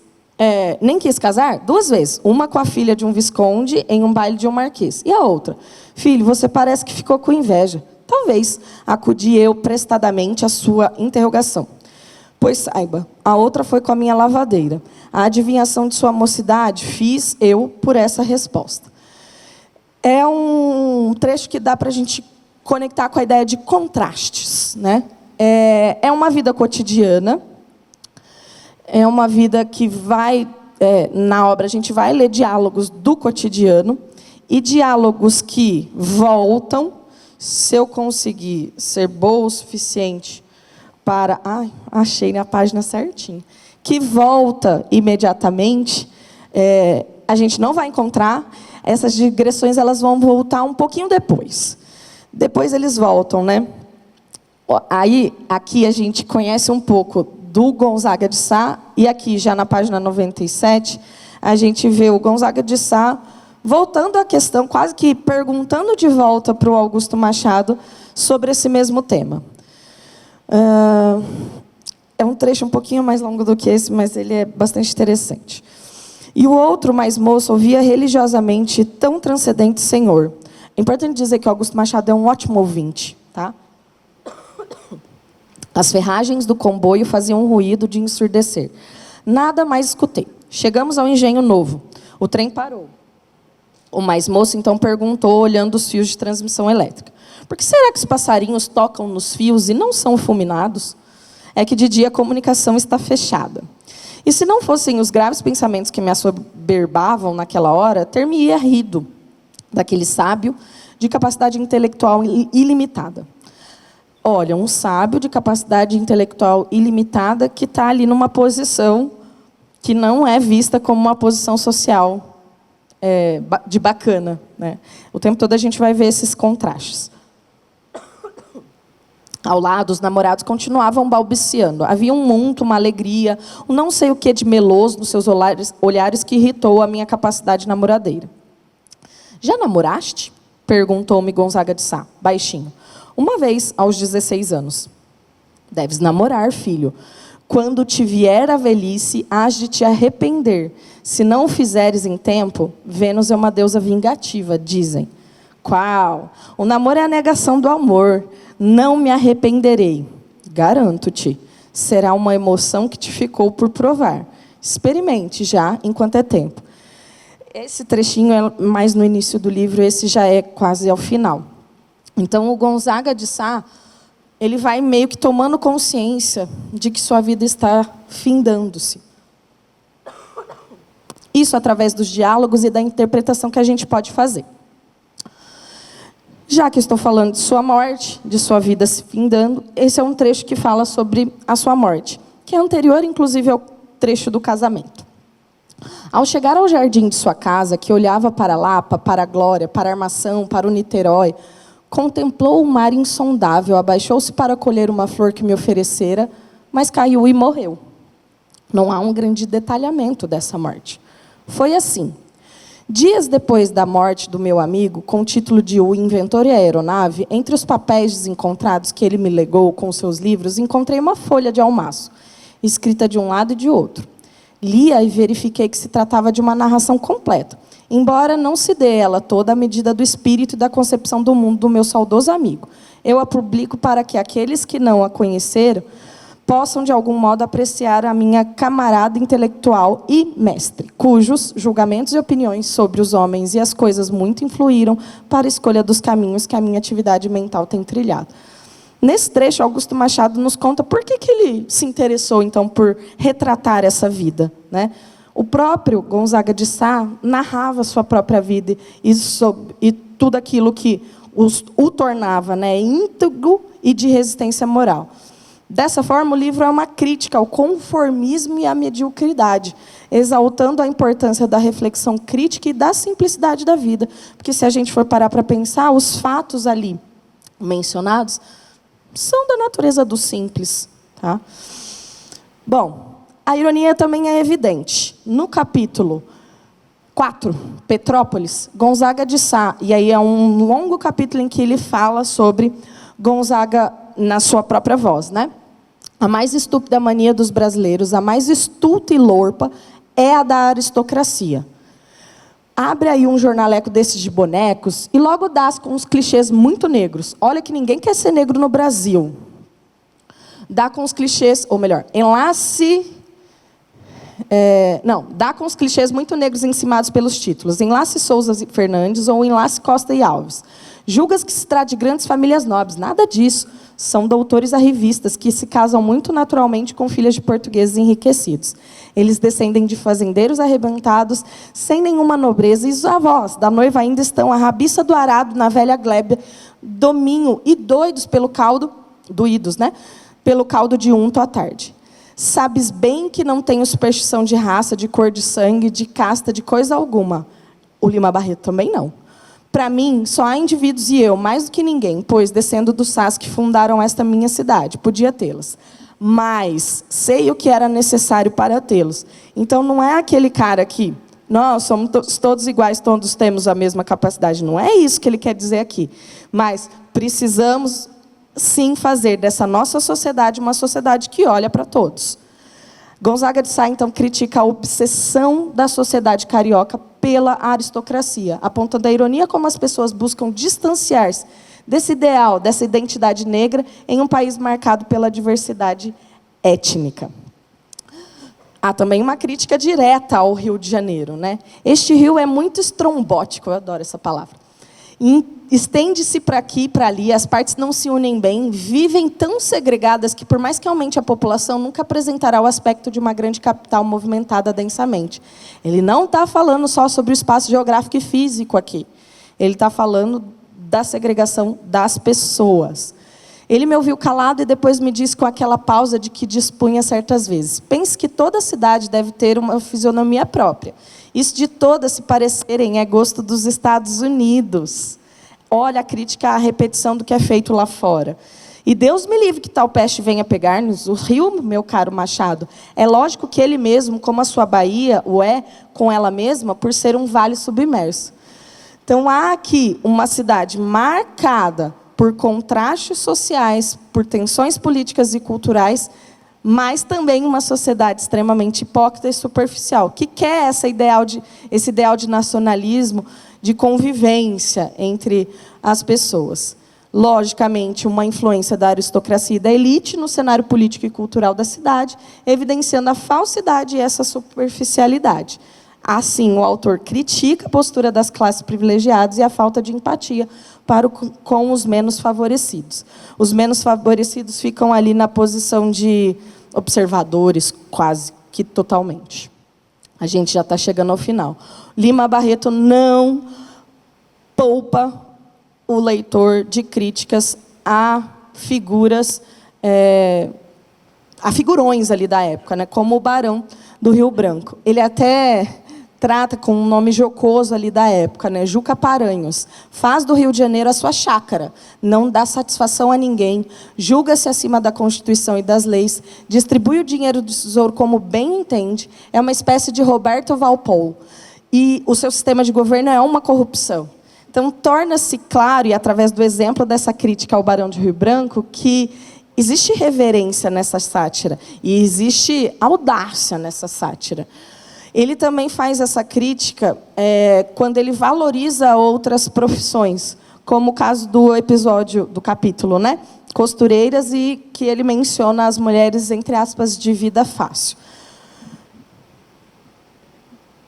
B: nem quis casar? 2 vezes. Uma com a filha de um visconde em um baile de um marquês. E a outra: filho, você parece que ficou com inveja. Talvez, acudi eu prestadamente à sua interrogação. Pois saiba, a outra foi com a minha lavadeira. A adivinhação de sua mocidade fiz eu por essa resposta. É um trecho que dá para a gente conectar com a ideia de contrastes, né? É uma vida cotidiana, é uma vida que vai, na obra a gente vai ler diálogos do cotidiano, e diálogos que voltam, se eu conseguir ser boa o suficiente para... Ai, achei na página certinho. Que volta imediatamente, a gente não vai encontrar. Essas digressões elas vão voltar um pouquinho depois. Depois eles voltam, né? Aí, aqui a gente conhece um pouco do Gonzaga de Sá, e aqui, já na página 97, a gente vê o Gonzaga de Sá voltando à questão, quase que perguntando de volta para o Augusto Machado sobre esse mesmo tema. É um trecho um pouquinho mais longo do que esse, mas ele é bastante interessante. E o outro, mais moço, ouvia religiosamente tão transcendente Senhor. É importante dizer que o Augusto Machado é um ótimo ouvinte, tá? As ferragens do comboio faziam um ruído de ensurdecer. Nada mais escutei. Chegamos ao engenho novo. O trem parou. O mais moço então perguntou, olhando os fios de transmissão elétrica: por que será que os passarinhos tocam nos fios e não são fulminados? É que de dia a comunicação está fechada. E se não fossem os graves pensamentos que me assoberbavam naquela hora, ter-me-ia rido daquele sábio de capacidade intelectual ilimitada. Olha, um sábio de capacidade intelectual ilimitada que está ali numa posição que não é vista como uma posição social de bacana, né? O tempo todo a gente vai ver esses contrastes. Ao lado, os namorados continuavam balbuciando. Havia um monto, uma alegria, um não sei o que de meloso nos seus olhares que irritou a minha capacidade namoradeira. Já namoraste? Perguntou-me Gonzaga de Sá, baixinho. Uma vez, aos 16 anos. Deves namorar, filho. Quando te vier a velhice, hás de te arrepender. Se não o fizeres em tempo, Vênus é uma deusa vingativa, dizem. Qual? O namoro é a negação do amor. Não me arrependerei. Garanto-te. Será uma emoção que te ficou por provar. Experimente já, enquanto é tempo. Esse trechinho é mais no início do livro, esse já é quase ao final. Então, o Gonzaga de Sá, ele vai meio que tomando consciência de que sua vida está findando-se. Isso através dos diálogos e da interpretação que a gente pode fazer. Já que estou falando de sua morte, de sua vida se findando, esse é um trecho que fala sobre a sua morte, que é anterior, inclusive, ao trecho do casamento. Ao chegar ao jardim de sua casa, que olhava para a Lapa, para a Glória, para a Armação, para o Niterói, contemplou o mar insondável, abaixou-se para colher uma flor que me oferecera, mas caiu e morreu. Não há um grande detalhamento dessa morte. Foi assim. Dias depois da morte do meu amigo, com o título de O Inventor e a Aeronave, entre os papéis desencontrados que ele me legou com seus livros, encontrei uma folha de almaço, escrita de um lado e de outro. Li-a e verifiquei que se tratava de uma narração completa, embora não se dê ela toda à medida do espírito e da concepção do mundo do meu saudoso amigo. Eu a publico para que aqueles que não a conheceram possam, de algum modo, apreciar a minha camarada intelectual e mestre, cujos julgamentos e opiniões sobre os homens e as coisas muito influíram para a escolha dos caminhos que a minha atividade mental tem trilhado. Nesse trecho, Augusto Machado nos conta por que ele se interessou, então, por retratar essa vida, né? O próprio Gonzaga de Sá narrava sua própria vida e tudo aquilo que o tornava, né, íntegro e de resistência moral. Dessa forma, o livro é uma crítica ao conformismo e à mediocridade, exaltando a importância da reflexão crítica e da simplicidade da vida. Porque, se a gente for parar para pensar, os fatos ali mencionados são da natureza do simples. Tá? Bom, a ironia também é evidente. No capítulo 4, Petrópolis, Gonzaga de Sá, e aí é um longo capítulo em que ele fala sobre Gonzaga na sua própria voz, né? A mais estúpida mania dos brasileiros, a mais estulta e lorpa, é a da aristocracia. Abre aí um jornaleco desses de bonecos e logo dá com uns clichês muito negros. Olha que ninguém quer ser negro no Brasil. Dá com os clichês, ou melhor, enlace Dá com os clichês muito negros encimados pelos títulos. Enlace Souza e Fernandes ou Enlace Costa e Alves. Julgas que se trata de grandes famílias nobres. Nada disso. São doutores arrivistas que se casam muito naturalmente com filhas de portugueses enriquecidos. Eles descendem de fazendeiros arrebentados, sem nenhuma nobreza, e os avós da noiva ainda estão à rabiça do arado na velha glébia, dominho e doidos pelo caldo, doídos, né? Pelo caldo de unto à tarde. Sabes bem que não tenho superstição de raça, de cor de sangue, de casta, de coisa alguma. O Lima Barreto também não. Para mim, só há indivíduos e eu, mais do que ninguém, pois, descendo do Sas, que fundaram esta minha cidade, podia tê-las. Mas sei o que era necessário para tê-los. Então, não é aquele cara que, nós somos todos iguais, todos temos a mesma capacidade. Não é isso que ele quer dizer aqui. Mas precisamos, sim, fazer dessa nossa sociedade uma sociedade que olha para todos. Gonzaga de Sá, então, critica a obsessão da sociedade carioca pela aristocracia, apontando a ironia como as pessoas buscam distanciar-se desse ideal, dessa identidade negra, em um país marcado pela diversidade étnica. Há também uma crítica direta ao Rio de Janeiro, né? Este rio é muito estrombótico, eu adoro essa palavra. Estende-se para aqui e para ali, as partes não se unem bem, vivem tão segregadas que, por mais que aumente a população, nunca apresentará o aspecto de uma grande capital movimentada densamente. Ele não está falando só sobre o espaço geográfico e físico aqui. Ele está falando da segregação das pessoas. Ele me ouviu calado e depois me disse com aquela pausa de que dispunha certas vezes. Pense que toda cidade deve ter uma fisionomia própria. Isso de todas se parecerem é gosto dos Estados Unidos. Olha a crítica à repetição do que é feito lá fora. E Deus me livre que tal peste venha pegar-nos. O rio, meu caro Machado, é lógico que ele mesmo, como a sua Bahia, o é com ela mesma, por ser um vale submerso. Então, há aqui uma cidade marcada por contrastes sociais, por tensões políticas e culturais, mas também uma sociedade extremamente hipócrita e superficial, que quer esse ideal de nacionalismo, de convivência entre as pessoas. Logicamente, uma influência da aristocracia e da elite no cenário político e cultural da cidade, evidenciando a falsidade e essa superficialidade. Assim, o autor critica a postura das classes privilegiadas e a falta de empatia com os menos favorecidos. Os menos favorecidos ficam ali na posição de observadores, quase que totalmente. A gente já está chegando ao final. Lima Barreto não poupa o leitor de críticas a figuras, a figurões ali da época, né, como o Barão do Rio Branco. Ele até trata com um nome jocoso ali da época, né? Juca Paranhos. Faz do Rio de Janeiro a sua chácara, não dá satisfação a ninguém, julga-se acima da Constituição e das leis, distribui o dinheiro do tesouro como bem entende, é uma espécie de Roberto Walpole. E o seu sistema de governo é uma corrupção. Então, torna-se claro, e através do exemplo dessa crítica ao Barão de Rio Branco, que existe reverência nessa sátira, e existe audácia nessa sátira. Ele também faz essa crítica quando ele valoriza outras profissões, como o caso do episódio, do capítulo, né? Costureiras, e que ele menciona as mulheres, entre aspas, de vida fácil.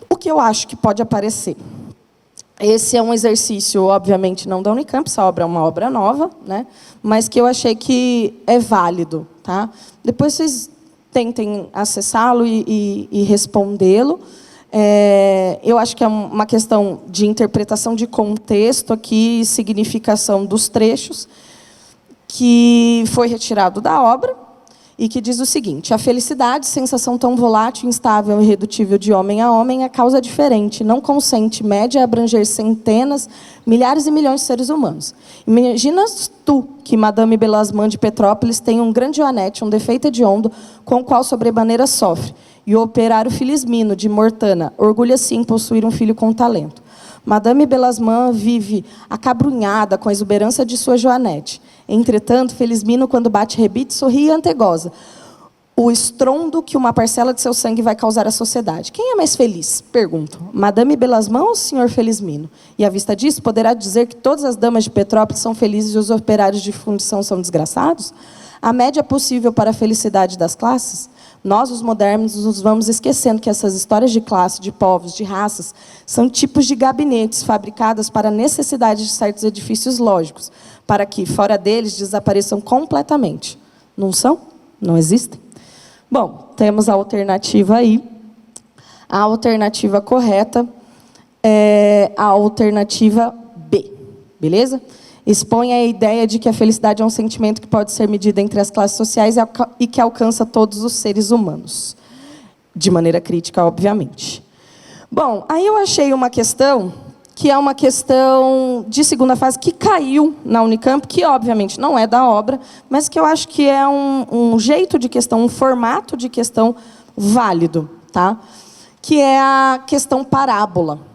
B: O que eu acho que pode aparecer? Esse é um exercício, obviamente, não da Unicamp, essa obra é uma obra nova, né? Mas que eu achei que é válido. Tá? Depois vocês tentem acessá-lo e respondê-lo. Eu acho que é uma questão de interpretação de contexto aqui e significação dos trechos, que foi retirado da obra e que diz o seguinte: a felicidade, sensação tão volátil, instável e irredutível de homem a homem, é causa diferente, não consente, média a abranger centenas, milhares e milhões de seres humanos. Imaginas tu que Madame Belasmã de Petrópolis tem um grande joanete, um defeito hediondo, com o qual sobremaneira sofre, e o operário Filismino, de Mortana, orgulha-se em possuir um filho com talento. Madame Belasmã vive acabrunhada com a exuberância de sua joanete. Entretanto, Felismino, quando bate rebite, sorri e antegoza o estrondo que uma parcela de seu sangue vai causar à sociedade. Quem é mais feliz? Pergunto. Madame Belasmã ou o senhor Felismino? E, à vista disso, poderá dizer que todas as damas de Petrópolis são felizes e os operários de fundição são desgraçados? A média possível para a felicidade das classes? Nós, os modernos, nos vamos esquecendo que essas histórias de classe, de povos, de raças, são tipos de gabinetes fabricados para a necessidade de certos edifícios lógicos, para que, fora deles, desapareçam completamente. Não são? Não existem? Bom, temos a alternativa aí. A alternativa correta é a alternativa B, beleza? Expõe a ideia de que a felicidade é um sentimento que pode ser medido entre as classes sociais e que alcança todos os seres humanos. De maneira crítica, obviamente. Bom, aí eu achei uma questão, que é uma questão de segunda fase, que caiu na Unicamp, que obviamente não é da obra, mas que eu acho que é um jeito de questão, um formato de questão válido, tá? Que é a questão parábola.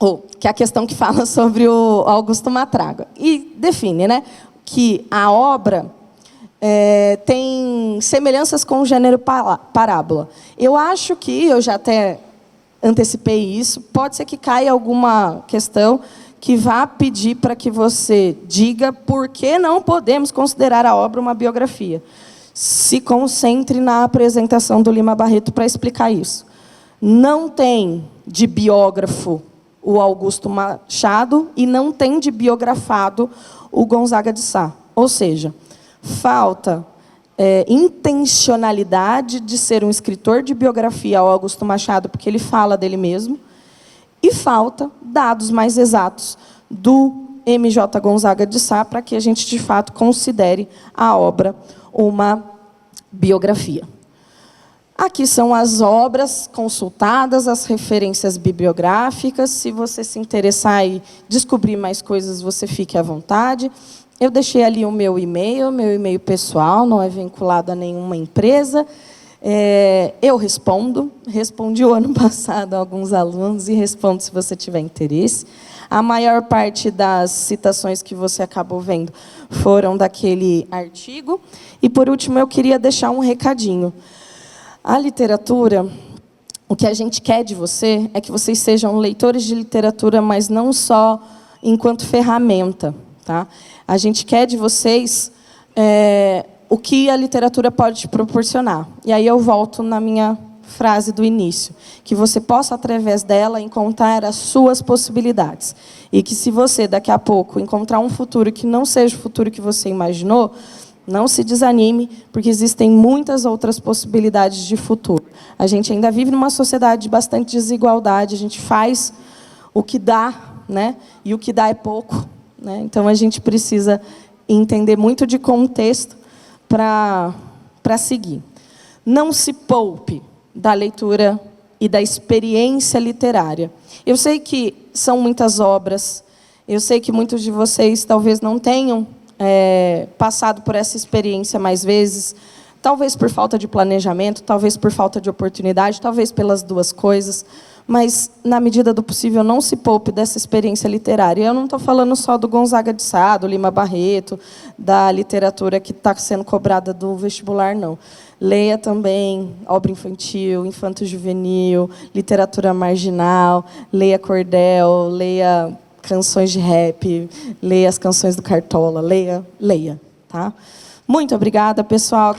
B: Ou que é a questão que fala sobre o Augusto Matraga. E define, né, que a obra tem semelhanças com o gênero parábola. Eu acho que, eu já até antecipei isso, pode ser que caia alguma questão que vá pedir para que você diga por que não podemos considerar a obra uma biografia. Se concentre na apresentação do Lima Barreto para explicar isso. Não tem de biógrafo o Augusto Machado e não tem de biografado o Gonzaga de Sá. Ou seja, falta intencionalidade de ser um escritor de biografia ao Augusto Machado, porque ele fala dele mesmo, e falta dados mais exatos do M.J. Gonzaga de Sá para que a gente, de fato, considere a obra uma biografia. Aqui são as obras consultadas, as referências bibliográficas. Se você se interessar e descobrir mais coisas, você fique à vontade. Eu deixei ali o meu e-mail pessoal, não é vinculado a nenhuma empresa. Eu respondi o ano passado a alguns alunos e respondo se você tiver interesse. A maior parte das citações que você acabou vendo foram daquele artigo. E, por último, eu queria deixar um recadinho. A literatura, o que a gente quer de você é que vocês sejam leitores de literatura, mas não só enquanto ferramenta. Tá? A gente quer de vocês o que a literatura pode te proporcionar. E aí eu volto na minha frase do início, que você possa, através dela, encontrar as suas possibilidades. E que se você, daqui a pouco, encontrar um futuro que não seja o futuro que você imaginou, não se desanime, porque existem muitas outras possibilidades de futuro. A gente ainda vive numa sociedade de bastante desigualdade, a gente faz o que dá, né? E o que dá é pouco. Né? Então, a gente precisa entender muito de contexto para seguir. Não se poupe da leitura e da experiência literária. Eu sei que são muitas obras, eu sei que muitos de vocês talvez não tenham passado por essa experiência mais vezes, talvez por falta de planejamento, talvez por falta de oportunidade, talvez pelas duas coisas, mas, na medida do possível, não se poupe dessa experiência literária. Eu não estou falando só do Gonzaga de Sá, do Lima Barreto, da literatura que está sendo cobrada do vestibular, não. Leia também obra infantil, infanto-juvenil, literatura marginal, leia cordel, leia canções de rap, leia as canções do Cartola, leia, tá? Muito obrigada, pessoal.